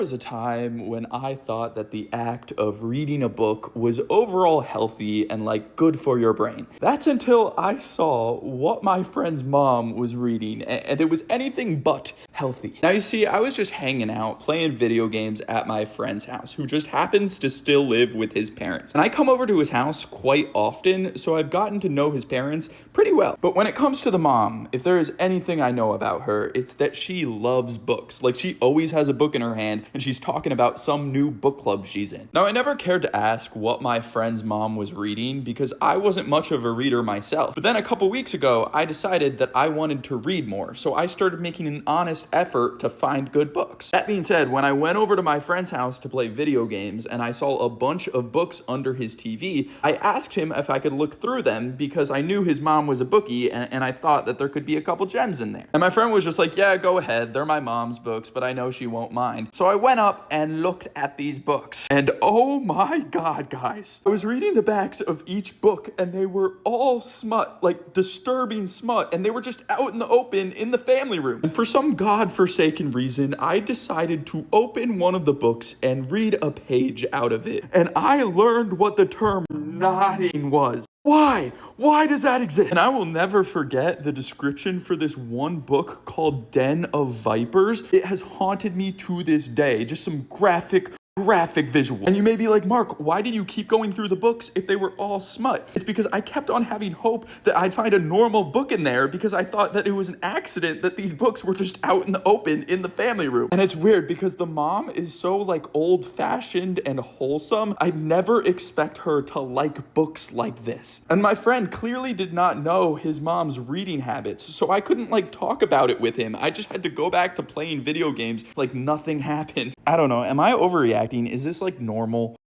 was a time when I thought that the act of reading a book was overall healthy and like good for your brain. That's until I saw what my friend's mom was reading, and it was anything but healthy. Now you see, I was just hanging out playing video games at my friend's house, who just happens to still live with his parents. And I come over to his house quite often, so I've gotten to know his parents pretty well. But when it comes to the mom, if there is anything I know about her, it's that she loves books. Like, she always has a book in her hand and she's talking about some new book club she's in. Now, I never cared to ask what my friend's mom was reading because I wasn't much of a reader myself. But then a couple weeks ago, I decided that I wanted to read more, so I started making an honest effort to find good books. That being said, when I went over to my friend's house to play video games and I saw a bunch of books under his TV, I asked him if I could look through them because I knew his mom was a bookie and I thought that there could be a couple gems in there. And my friend was just like, yeah, go ahead. They're my mom's books, but I know she won't mind. So I went up and looked at these books. And oh my God, guys. I was reading the backs of each book and they were all smut, like disturbing smut. And they were just out in the open in the family room. And for some godforsaken reason, I decided to open one of the books and read a page out of it. And I learned what the term nodding was. Why? Why does that exist? And I will never forget the description for this one book called Den of Vipers. It has haunted me to this day. Just some graphic visual. And you may be like, Mark, why did you keep going through the books if they were all smut? It's because I kept on having hope that I'd find a normal book in there because I thought that it was an accident that these books were just out in the open in the family room. And it's weird because the mom is so like old-fashioned and wholesome. I never expect her to like books like this. And my friend clearly did not know his mom's reading habits, so I couldn't like talk about it with him. I just had to go back to playing video games like nothing happened. I don't know, am I overreacting? Is this like normal?